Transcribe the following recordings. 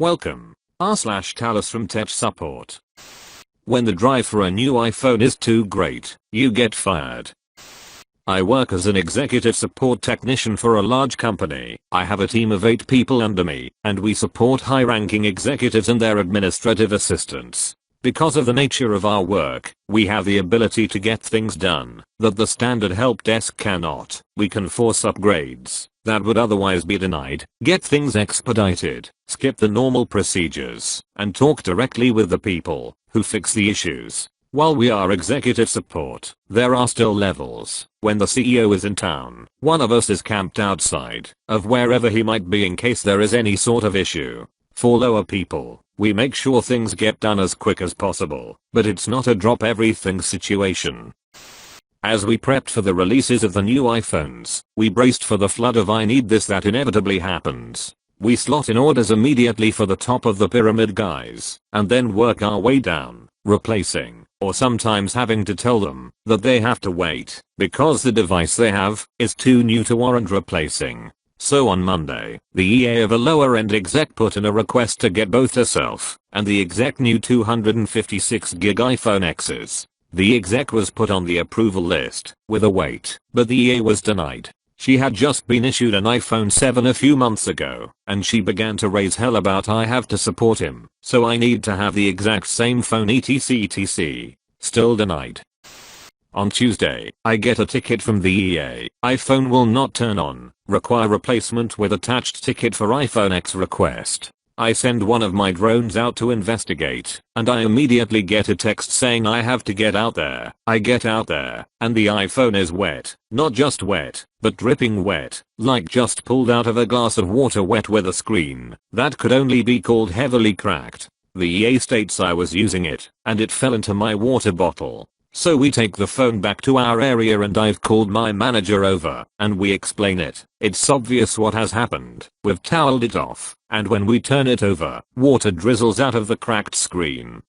Welcome. r/Talesfromtechsupport. When the drive for a new iPhone is too great, you get fired. I work as an executive support technician for a large company. I have a team of 8 people under me, and we support high-ranking executives and their administrative assistants. Because of the nature of our work, we have the ability to get things done that the standard help desk cannot. We can force upgrades that would otherwise be denied, get things expedited, skip the normal procedures, and talk directly with the people who fix the issues. While we are executive support, there are still levels. When the CEO is in town, one of us is camped outside of wherever he might be in case there is any sort of issue. For lower people, we make sure things get done as quick as possible, but it's not a drop everything situation. As we prepped for the releases of the new iPhones, we braced for the flood of I need this that inevitably happens. We slot in orders immediately for the top of the pyramid guys, and then work our way down, replacing, or sometimes having to tell them that they have to wait, because the device they have is too new to warrant replacing. So on Monday, the EA of a lower end exec put in a request to get both herself and the exec new 256GB iPhone X's. The exec was put on the approval list with a wait, but the EA was denied. She had just been issued an iPhone 7 a few months ago, and she began to raise hell about I have to support him, so I need to have the exact same phone etc. Still denied. On Tuesday, I get a ticket from the EA. iPhone will not turn on. Require replacement with attached ticket for iPhone X request. I send one of my drones out to investigate, and I immediately get a text saying I have to get out there. I get out there, and the iPhone is wet. Not just wet, but dripping wet, like just pulled out of a glass of water wet with a screen that could only be called heavily cracked. The EA states I was using it, and it fell into my water bottle. So we take the phone back to our area and I've called my manager over and we explain it. It's obvious what has happened. We've toweled it off, and when we turn it over, water drizzles out of the cracked screen.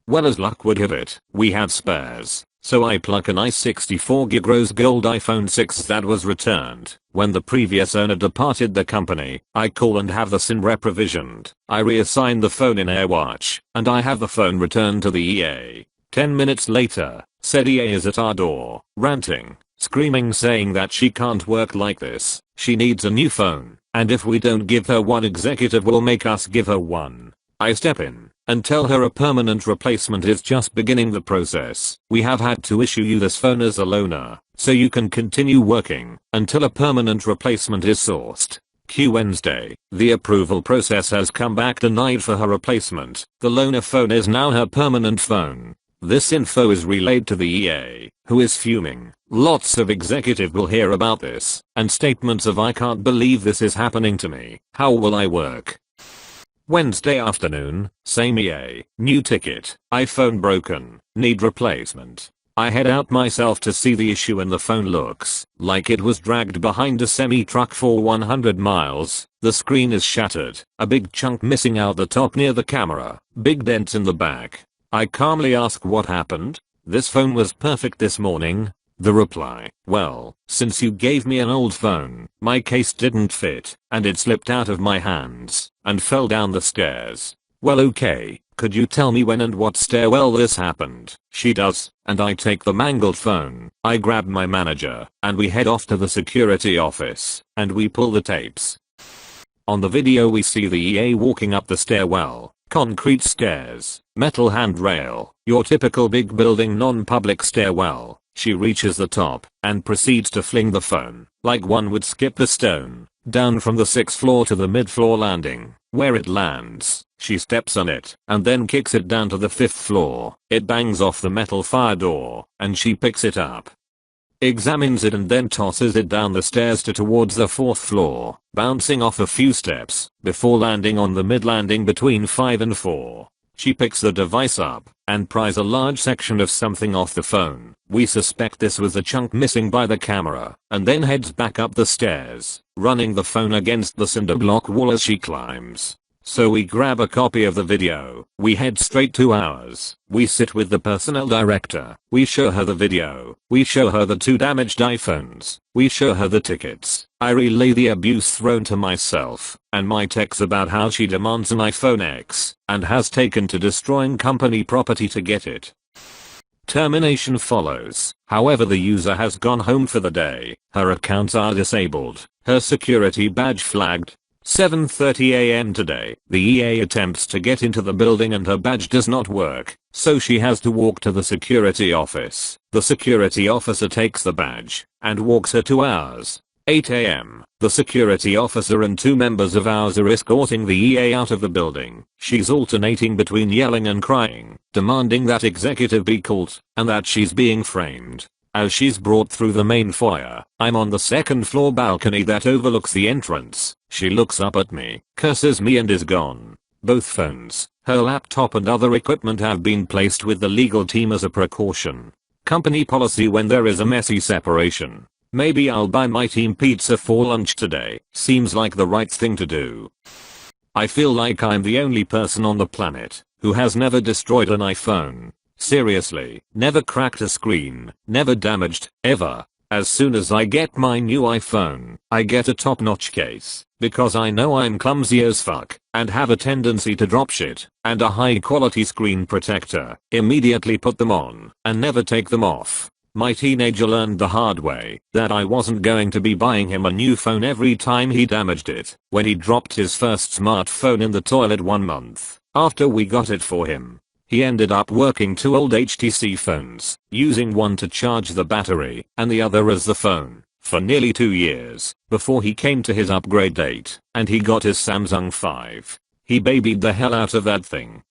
Well, as luck would have it, we had spares. So I pluck an i64GB rose gold iPhone 6 that was returned when the previous owner departed the company. I call and have the SIM reprovisioned. I reassign the phone in AirWatch, and I have the phone returned to the EA. 10 minutes later, said EA is at our door, ranting, screaming saying that she can't work like this, she needs a new phone, and if we don't give her one executive will make us give her one. I step in and tell her a permanent replacement is just beginning the process. We have had to issue you this phone as a loaner, so you can continue working until a permanent replacement is sourced. Wednesday, the approval process has come back denied for her replacement. The loaner phone is now her permanent phone. This info is relayed to the EA, who is fuming. Lots of executive will hear about this, and statements of I can't believe this is happening to me. How will I work? Wednesday afternoon, same EA, new ticket, iPhone broken, need replacement. I head out myself to see the issue and the phone looks like it was dragged behind a semi-truck for 100 miles. The screen is shattered, a big chunk missing out the top near the camera, big dents in the back. I calmly ask what happened. This phone was perfect this morning. The reply, well, since you gave me an old phone, my case didn't fit, and it slipped out of my hands and fell down the stairs. Well, okay, could you tell me when and what stairwell this happened? She does, and I take the mangled phone. I grab my manager, and we head off to the security office, and we pull the tapes. On the video we see the EA walking up the stairwell. Concrete stairs, metal handrail, your typical big building non-public stairwell. She reaches the top and proceeds to fling the phone, like one would skip the stone, down from the 6th floor to the mid-floor landing. Where it lands, she steps on it and then kicks it down to the 5th floor. It bangs off the metal fire door, and she picks it up, examines it and then tosses it down the stairs towards the 4th floor, bouncing off a few steps before landing on the mid-landing between 5 and 4. She picks the device up and pries a large section of something off the phone. We suspect this was a chunk missing by the camera, and then heads back up the stairs, running the phone against the cinder block wall as she climbs. So we grab a copy of the video, we head straight to ours, we sit with the personnel director, we show her the video, we show her the 2 damaged iPhones, we show her the tickets, I relay the abuse thrown to myself and my texts about how she demands an iPhone X and has taken to destroying company property to get it. Termination follows. However, the user has gone home for the day. Her accounts are disabled. Her security badge flagged. 7:30 a.m. today. The EA attempts to get into the building and her badge does not work, so she has to walk to the security office. The security officer takes the badge and walks her to ours. 8 a.m. The security officer and 2 members of ours are escorting the EA out of the building. She's alternating between yelling and crying, demanding that executive be called, and that she's being framed. As she's brought through the main foyer, I'm on the 2nd floor balcony that overlooks the entrance. She looks up at me, curses me and is gone. Both phones, her laptop and other equipment have been placed with the legal team as a precaution. Company policy when there is a messy separation. Maybe I'll buy my team pizza for lunch today. Seems like the right thing to do. I feel like I'm the only person on the planet who has never destroyed an iPhone. Seriously, never cracked a screen, never damaged, ever. As soon as I get my new iPhone, I get a top-notch case, because I know I'm clumsy as fuck, and have a tendency to drop shit, and a high-quality screen protector. Immediately put them on, and never take them off. My teenager learned the hard way that I wasn't going to be buying him a new phone every time he damaged it. When he dropped his first smartphone in the toilet 1 month after we got it for him, he ended up working 2 old HTC phones, using one to charge the battery and the other as the phone, for nearly 2 years before he came to his upgrade date and he got his Samsung 5. He babied the hell out of that thing.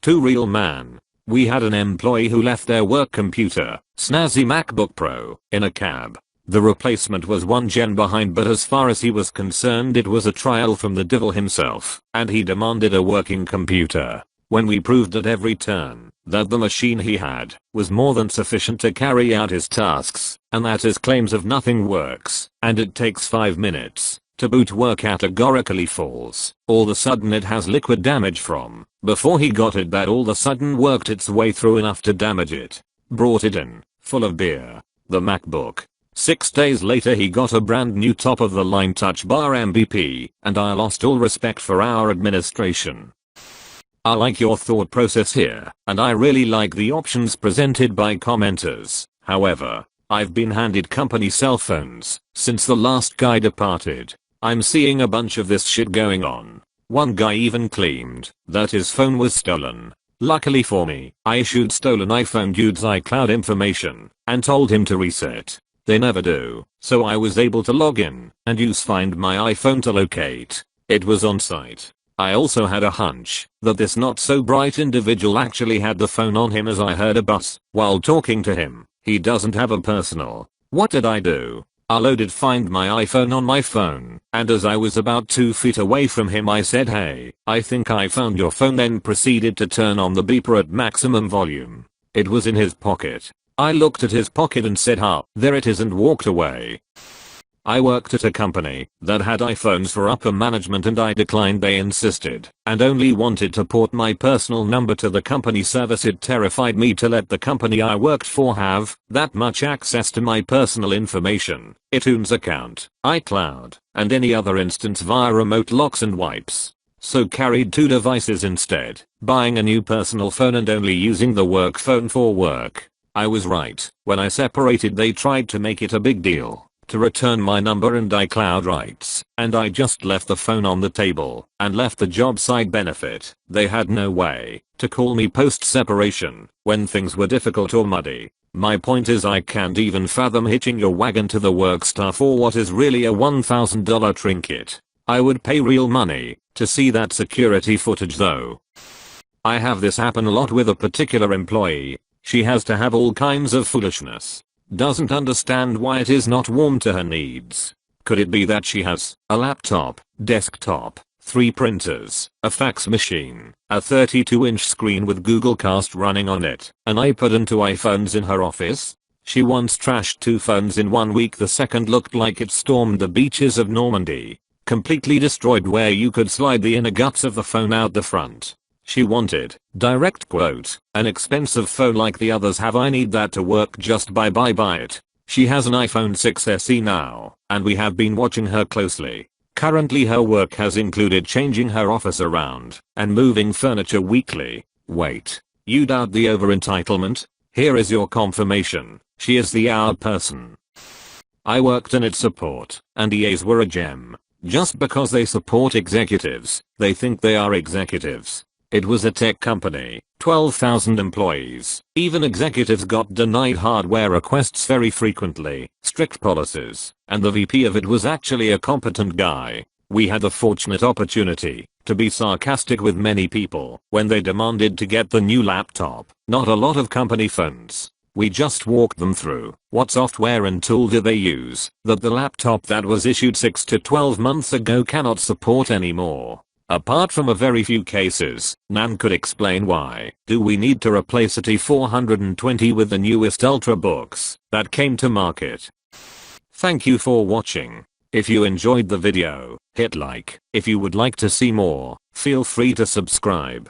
Too real, man. We had an employee who left their work computer, snazzy MacBook Pro, in a cab. The replacement was 1 gen behind, but as far as he was concerned it was a trial from the devil himself, and he demanded a working computer. When we proved at every turn that the machine he had was more than sufficient to carry out his tasks, and that his claims of nothing works, and it takes 5 minutes to boot were categorically false. All of a sudden it has liquid damage from before he got it that all of a sudden worked its way through enough to damage it. Brought it in, full of beer. The MacBook. 6 days later he got a brand new top of the line Touch Bar MVP, and I lost all respect for our administration. I like your thought process here, and I really like the options presented by commenters. However, I've been handed company cell phones since the last guy departed. I'm seeing a bunch of this shit going on. One guy even claimed that his phone was stolen. Luckily for me, I issued stolen iPhone dude's iCloud information and told him to reset. They never do, so I was able to log in and use Find My iPhone to locate. It was on site. I also had a hunch that this not so bright individual actually had the phone on him, as I heard a buzz while talking to him. He doesn't have a personal. What did I do? I loaded Find My iPhone on my phone, and as I was about 2 feet away from him I said, "Hey, I think I found your phone," then proceeded to turn on the beeper at maximum volume. It was in his pocket. I looked at his pocket and said, "Ha, there it is," and walked away. I worked at a company that had iPhones for upper management and I declined. They insisted and only wanted to port my personal number to the company service. It terrified me to let the company I worked for have that much access to my personal information, iTunes account, iCloud, and any other instance via remote locks and wipes. So carried 2 devices instead, buying a new personal phone and only using the work phone for work. I was right. When I separated they tried to make it a big deal to return my number and iCloud rights, and I just left the phone on the table and left the job side benefit. They had no way to call me post separation when things were difficult or muddy. My point is, I can't even fathom hitching your wagon to the work stuff for what is really a $1,000 trinket. I would pay real money to see that security footage though. I have this happen a lot with a particular employee. She has to have all kinds of foolishness. Doesn't understand why it is not warm to her needs. Could it be that she has a laptop, desktop, 3 printers, a fax machine, a 32-inch screen with Google Cast running on it, an iPad and 2 iPhones in her office? She once trashed 2 phones in 1 week. The second looked like it stormed the beaches of Normandy. Completely destroyed, where you could slide the inner guts of the phone out the front. She wanted, direct quote, an expensive phone like the others have. I need that to work, just buy it. She has an iPhone 6 SE now, and we have been watching her closely. Currently her work has included changing her office around and moving furniture weekly. Wait, you doubt the over-entitlement? Here is your confirmation. She is the hour person. I worked in its support, and EAs were a gem. Just because they support executives, they think they are executives. It was a tech company, 12,000 employees. Even executives got denied hardware requests very frequently, strict policies, and the VP of it was actually a competent guy. We had the fortunate opportunity to be sarcastic with many people when they demanded to get the new laptop. Not a lot of company phones. We just walked them through what software and tool do they use that the laptop that was issued 6 to 12 months ago cannot support anymore. Apart from a very few cases, none could explain why do we need to replace a T420 with the newest Ultrabooks that came to market. Thank you for watching. If you enjoyed the video, hit like. If you would like to see more, feel free to subscribe.